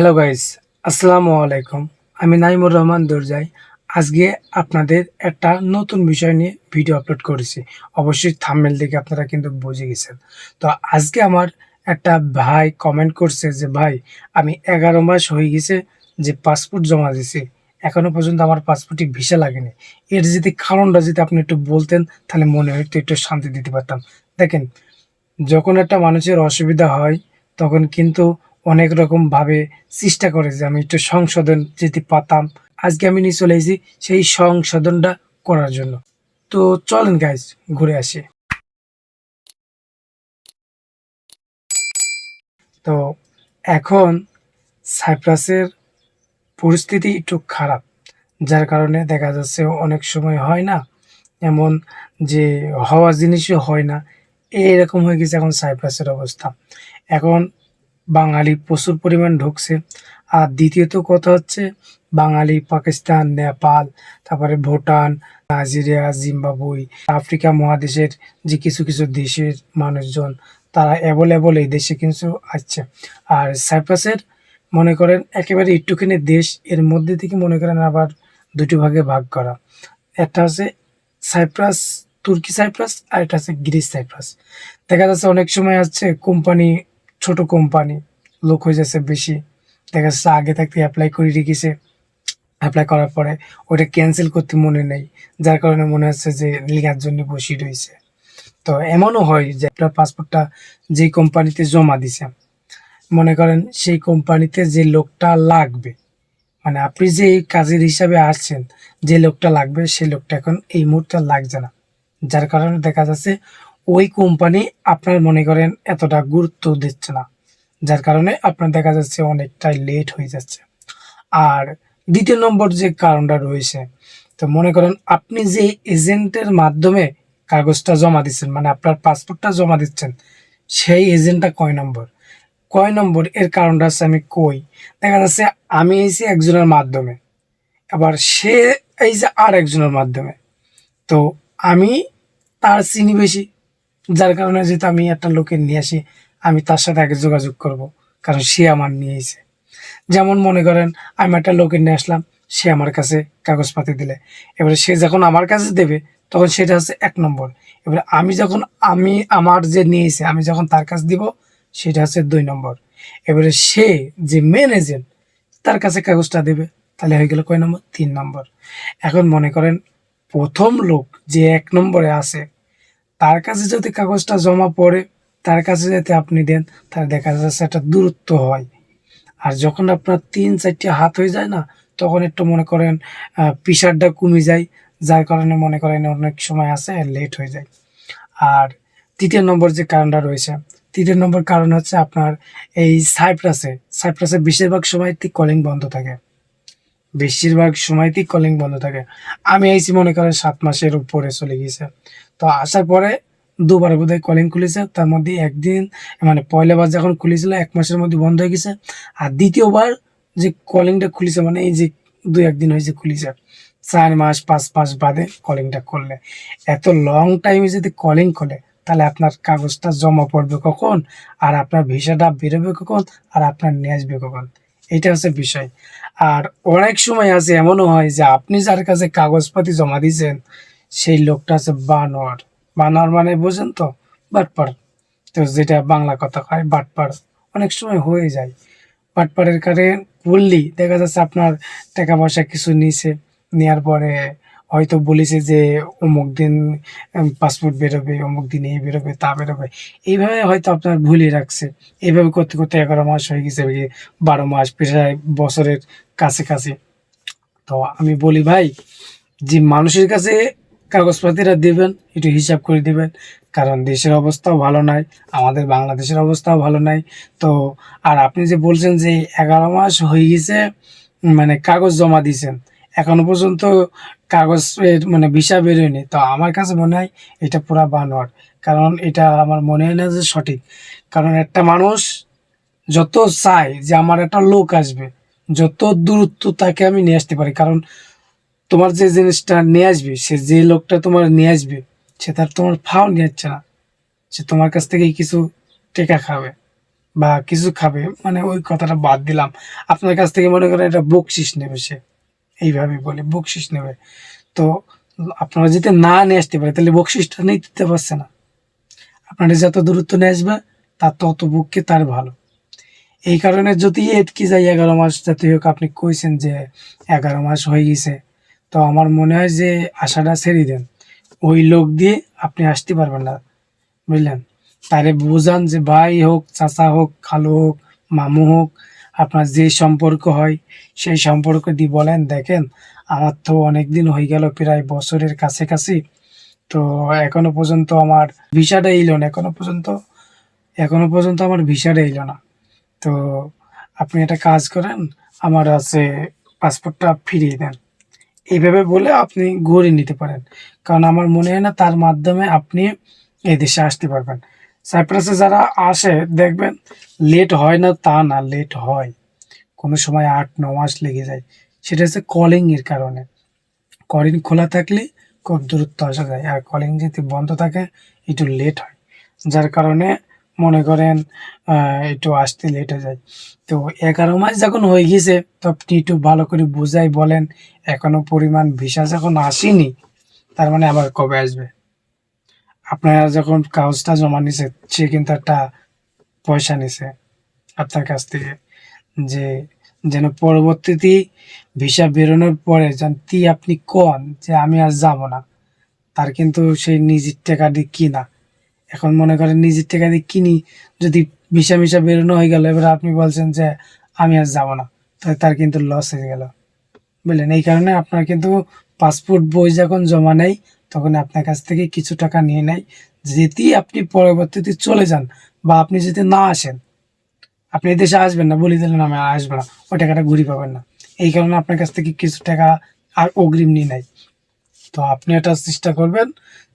Hello guys, আসসালামু আলাইকুম। আমি নাইমুর রহমান দরজাই। আজকে আপনাদের একটা নতুন বিষয় নিয়ে ভিডিও আপলোড করেছি। অবশ্যই থাম্বনেল দেখে আপনারা কিন্তু বুঝে গেছেন। তো আজকে আমার একটা ভাই কমেন্ট করছে যে, "ভাই, আমি ১১ মাস হয়ে গেছে যে পাসপোর্ট জমা দিছি। এখনো পর্যন্ত আমার পাসপোর্টে ভিসা লাগেনি। এর যদি কারণটা যদি আপনি একটু বলতেন, তাহলে মনে হয়তো একটু শান্তি দিতে পারতাম।" দেখেন, যখন একটা মানুষের অসুবিধা হয় তখন কিন্তু অনেক রকমভাবে চেষ্টা করে যে আমি একটু সংশোধন যদি পারতাম। আজকে আমি নিয়ে চলে এসেছি সেই সংশোধনটা করার জন্য। তো চলেন গাইজ ঘুরে আসি। তো এখন সাইপ্রাসের পরিস্থিতি একটু খারাপ। যার কারণে দেখা যাচ্ছে অনেক সময় হয় না এমন যে হওয়া জিনিসই হয় না। এরকম হয়ে গেছে এখন সাইপ্রাসের অবস্থা। এখন বাঙালি প্রচুর পরিমাণ ঢুকছে। আর দ্বিতীয়ত কথা হচ্ছে বাঙালি পাকিস্তান, নেপাল, তারপরে ভুটান, নাইজেরিয়া, জিম্বাবুয়ে, আফ্রিকা মহাদেশের যে কিছু দেশের মানুষজন তারা অ্যাভেলেবল এই দেশে কিন্তু আসছে। আর সাইপ্রাসের মনে করেন একেবারে একটুখানি দেশ, এর মধ্যে থেকে মনে করেন আবার ২ টো ভাগে ভাগ করা। একটা হচ্ছে সাইপ্রাস, তুর্কি সাইপ্রাস, আরেকটা হচ্ছে গ্রিস সাইপ্রাস। দেখা যাচ্ছে অনেক সময় হচ্ছে কোম্পানি, ছোট কোম্পানি লোক হয়ে যাচ্ছে বেশি। দেখা যাচ্ছে আগে থাকতে এপ্লাই করে রেখেছে। এপ্লাই করার পরে ওইটা ক্যানসেল করতে মনে নেই। যার কারণে মনে হচ্ছে যে লিগার জন্য বসে রইছে। তো এমনও হয় যে আপনার পাসপোর্টটা যেই কোম্পানিতে জমা দিছে, মনে করেন সেই কোম্পানিতে যে লোকটা লাগবে, মানে আপনি যে এই কাজের হিসাবে আসছেন, যে লোকটা লাগবে সেই লোকটা এখন এই মুহূর্তে আর লাগছে না। যার কারণে দেখা যাচ্ছে ওই কোম্পানি আপনার মনে করেন এতটা গুরুত্ব দিচ্ছে না। যার কারণে আপনার দেখা যাচ্ছে অনেকটাই লেট হয়ে যাচ্ছে। আর ২য় নম্বর যে কারণটা রয়েছে, তো মনে করেন আপনি যে এজেন্টের মাধ্যমে কাগজটা জমা দিচ্ছেন, মানে আপনার পাসপোর্টটা জমা দিচ্ছেন, সেই এজেন্টটা কয় নম্বর? কয় নম্বর এর কারণটা হচ্ছে আমি কই। দেখা যাচ্ছে আমি এইছি একজনের মাধ্যমে, আবার সে এইছে আরেকজনের মাধ্যমে। তো আমি তার চিনি বেশি। যার কারণে যেহেতু আমি একটা লোকে নিয়ে আসি, আমি তার সাথে আগে যোগাযোগ করব। কারণ সে আমার নিয়ে এসে। যেমন মনে করেন আমি একটা লোকে নিয়ে আসলাম, সে আমার কাছে কাগজপাতি দিলে। এবারে সে যখন আমার কাছে দেবে তখন সেটা হচ্ছে ১ নম্বর। এবারে আমি যখন আমার যে নিয়েছে আমি যখন তার কাছে দিব সেটা হচ্ছে ২ নম্বর। এবারে সে যে মেন এজেন্ট তার কাছে কাগজটা দেবে। তাহলে হয়ে গেল কয় নম্বর? ৩ নম্বর। এখন মনে করেন ১ম লোক যে ১ নম্বরে আছে তার কাছে যদি কাগজটা জমা পড়ে, তার কাছে যদি আপনি দেন, তাহলে দেখা যাচ্ছে একটা দূরত্ব হয়। আর যখন আপনার ৩-৪ টি হাত হয়ে যায় না, তখন একটু মনে করেন প্রেশারটা কমে যায়। যার কারণে মনে করেন অনেক সময় আছে লেট হয়ে যায়। আর ৩য় নম্বর যে কারণটা রয়েছে, ৩য় নম্বর কারণ হচ্ছে আপনার এই সাইপ্রাসে বেশিরভাগ সময়তেই কলিং বন্ধ থাকে। বেশিরভাগ সময়তেই কলিং বন্ধ থাকে। আমি আইছি মনে করেন ৭ মাসের উপরে চলে গেছে। তো আসার পরে ২ বার বোধহয় কলিং খুলেছে। তার মধ্যে ১ দিন, মানে পয়লা বার যখন খুলেছিল ১ মাসের মধ্যে বন্ধ হয়ে গেছে। আর ২য় বার যে কলিংটা খুলেছে, মানে এই যে ২-১ দিন হয়েছে খুলেছে। ৪ মাস ৫ মাস বাদে কলিংটা করলে। এত লং টাইমে যদি কলিং করে তাহলে আপনার কাগজটা জমা পড়বে কখন? আর আপনার ভিসাটা বেরোবে কখন? আর আপনার নিয়ে আসবে কখন? এইটা হচ্ছে বিষয়। আর অনেক সময় আছে এমনও হয় যে আপনি যার কাছে কাগজপাতি জমা দিয়েছেন সেই লোকটা হচ্ছে বানোয়ার। বানোয়ার মানে বোঝেন তো? বাটপার। তো যেটা বাংলা কথা কয় বাটপার। অনেক সময় হয়ে যায়। বাটপারের কারে বললেই দেখা যাচ্ছে আপনার টাকা পয়সা কিছু নিছে। নেয়ার পরে হয়তো বলেছে যে অমুক দিন পাসপোর্ট বেরোবে, অমুক দিন এই বেরোবে, তা বেরোবে। এইভাবে হয়তো আপনার ভুলিয়ে রাখছে। এভাবে করতে ১১ মাস হয়ে গেছে, ১২ মাস প্রায় বছরের কাছাকাছি। তো আমি বলি ভাই, যে মানুষের কাছে কাগজপাতিটা দিবেন একটু হিসাব করে দিবেন। কারণ দেশের অবস্থাও ভালো নাই, আমাদের বাংলাদেশের অবস্থাও ভালো নাই। তো আর আপনি যে বলছেন যে ১১ মাস হয়ে গেছে, মানে কাগজ জমা দিয়েছেন, এখনো পর্যন্ত কাগজের মানে ভিসা বেরোয়নি। তো আমার কাছে মনে হয় এটা পুরা বানোয়াট। কারণ এটা আমার মনে হয় না যে সঠিক। কারণ একটা মানুষ যত চায় যে আমার একটা লোক আসবে, যত দূরত্ব তাকে আমি নিয়ে আসতে পারি। কারণ তোমার যে জিনিসটা নিয়ে আসবে, সে যে লোকটা তোমার নিয়ে আসবে, সে তার তোমার ফাও নিয়ে যাচ্ছে না। সে তোমার কাছ থেকেই কিছু টেকা খাবে। বা কিছু খাবে, মানে ওই কথাটা বাদ দিলাম। আপনার কাছ থেকে মনে করেন এটা বকশিস নেবে সে, এইভাবে বলি বকশিস নেবে। তো আপনারা যদি না নিয়ে আসতে পারে তাহলে বকশিসটা নিয়ে দিতে পারছে না। আপনারা যত দূরত্ব নিয়ে আসবে তার তত পক্ষে তার ভালো। এই কারণে যদি এটকি যায় 11 মাস যাতে হোক, আপনি কইছেন যে 11 মাস হয়ে গেছে, তো আমার মনে হয় যে আশাটা ছেড়ে দেন। ওই লোক দিয়ে আপনি আসতে পারবেন না, বুঝলেন? তারে বুঝান যে ভাই হোক, চাচা হোক, খালু হোক, মামু হোক, আপনার যে সম্পর্ক হয় সেই সম্পর্ক দিয়ে বলেন, দেখেন আমার তো অনেক দিন হয়ে গেল, প্রায় বছরের কাছাকাছি, তো এখনো পর্যন্ত আমার ভিসাটা এলো না, এখনো পর্যন্ত আমার ভিসাটা এলো না। তো আপনি একটা কাজ করেন, আমার আছে পাসপোর্টটা ফিরিয়ে দেন। এইভাবে বলে আপনি ঘুরে নিতে পারেন। কারণ আমার মনে হয় না তার মাধ্যমে আপনি এই দেশে আসতে পারবেন। সাইপ্রাসে যারা আসে দেখবেন লেট হয় না তা না, লেট হয়। কোনো সময় ৮-৯ মাস লেগে যায়। সেটা হচ্ছে কলিং এর কারণে। কলিং খোলা থাকলে খুব দ্রুত আসা যায়। আর কলিং যদি বন্ধ থাকে একটু লেট হয়। যার কারণে মনে করেন একটু আসতে লেট হয়ে যায়। তো 11 মাস যখন হয়ে গেছে তো আপনি একটু ভালো করে বুঝাই বলেন, এখনো পরিমাণ ভিসা যখন আসেনি তার মানে আবার কবে আসবে? আপনারা যখন কাগজটা জমা নিছে সে কিন্তু একটা পয়সা নিছে আপনার কাছ থেকে, যে যেন পরবর্তীতে ভিসা বেরোনোর পরে যদি আপনি কন যে আমি আর যাব না, তার কিন্তু সেই নিজের টাকা দিয়ে কিনা। এখন মনে করেন নিজের টাকা দিয়ে কিনি, যদি ভিসা বেরোনো হয়ে গেল, এবার আপনি বলছেন যে আমি আর যাব না, তাহলে তার কিন্তু লস হয়ে গেল, বুঝলেন? এই কারণে আপনার কিন্তু পাসপোর্ট বই যখন জমা নেয় তখন আপনার কাছ থেকে কিছু টাকা নিয়ে নেয়। যদি আপনি পরবর্তীতে চলে যান বা আপনি যদি না আসেন, আপনি এই দেশে আসবেন না, বলে দিলেন আমি আর আসবো না, ওই টাকাটা ঘুরে পাবেন না। এই কারণে আপনার কাছ থেকে কিছু টাকা আর অগ্রিম নিয়ে নেয়। তো আপনি এটা চেষ্টা করবেন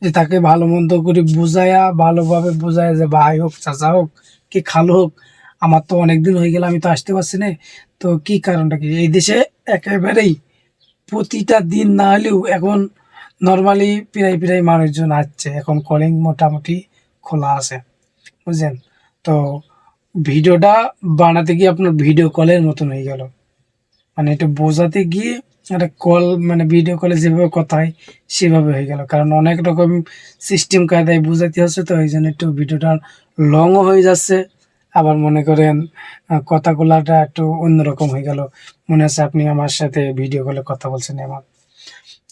যে তাকে ভালো মন্দ করে বুঝায়া, ভালোভাবে বুঝায়া, যে ভাই হোক, চাচা হোক, কি খালু হোক, আমার তো অনেকদিন হয়ে গেল, আমি তো আসতে পারছি না। তো কি কারণটা কি? এই দেশে একেবারেই প্রতিটা দিন না হলেও এখন নরমালি প্রায় মানুষজন আসছে। এখন কলিং মোটামুটি খোলা আছে, বুঝছেন? তো ভিডিওটা বানাতে গিয়ে আপনার ভিডিও কলের মতন হয়ে গেল। মানে এটা বোঝাতে গিয়ে একটা কল, মানে ভিডিও কলে যেভাবে কথা হয় সেভাবে হয়ে গেল। কারণ অনেক রকম সিস্টেম কায়দায় বুঝাতে হচ্ছে, তো এই জন্য একটু ভিডিওটা লংও হয়ে যাচ্ছে। আবার মনে করেন কথাগুলাটা একটু অন্যরকম হয়ে গেল, মনে হচ্ছে আপনি আমার সাথে ভিডিও কলে কথা বলছেন এমন।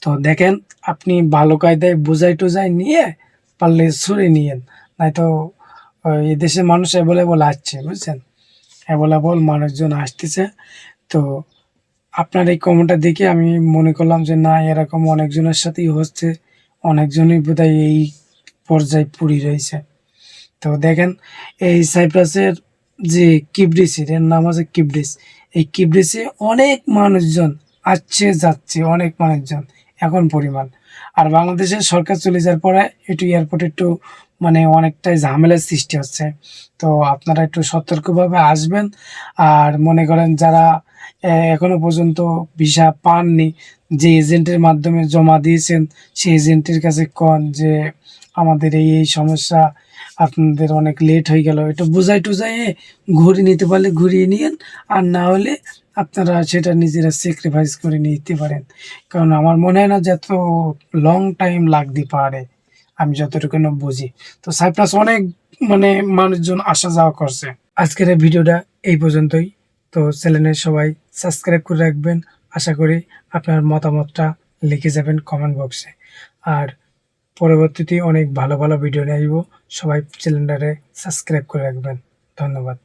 তো দেখেন আপনি ভালো কায়দায় বুঝাই টুজাই নিয়ে পারলে সরে নিয়েন, নয়তো এদেশে মানুষ অ্যাভেলেবল আসছে, বুঝছেন? অ্যাভেলেবল মানুষজন আসতেছে। তো আপনার এই কমেন্টটা দেখে আমি মনে করলাম যে না, এরকম অনেকজনের সাথেই হচ্ছে, অনেকজনই বোধহয় এই পর্যায়ে পড়ে রয়েছে। তো দেখেন এই সাইপ্রাসের যে কিবরিসের, এর নাম আছে কিবরিস। এই কিবরিসে অনেক মানুষজন আসছে যাচ্ছে, অনেক মানুষজন এখন পরিমাণ। আর বাংলাদেশের সরকার চলে যাওয়ার পরে একটু এয়ারপোর্টে একটু মানে অনেকটাই ঝামেলার সৃষ্টি হচ্ছে। তো আপনারা একটু সতর্কভাবে আসবেন। আর মনে করেন যারা এখনো পর্যন্ত ভিসা পাননি, যে এজেন্টের মাধ্যমে জমা দিয়েছেন সেই এজেন্টের কাছে কন যে আমাদের এই সমস্যা, আপনাদের অনেক লেট হয়ে গেল, একটু বুঝাই টুজাইয়ে ঘুরিয়ে নিতে পারলে ঘুরিয়ে নিয়েন। আর না হলে আপনারা সেটা নিজেরা স্যাক্রিফাইস করে নিতে পারেন। কারণ আমার মনে হয় না যে এত লং টাইম লাগতে পারে, আমি যতটুকু না বুঝি। তো সাইপ্রাস অনেক মানে মানুষজন আসা যাওয়া করছে। আজকের এই ভিডিওটা এই পর্যন্তই। তো চ্যানেলের সবাই সাবস্ক্রাইব করে রাখবেন। আশা করি আপনার মতামতটা লিখে যাবেন কমেন্ট বক্সে। আর পরবর্তীতে অনেক ভালো ভিডিও নিয়ে আসবো। সবাই চ্যানেলটারে সাবস্ক্রাইব করে রাখবেন। ধন্যবাদ।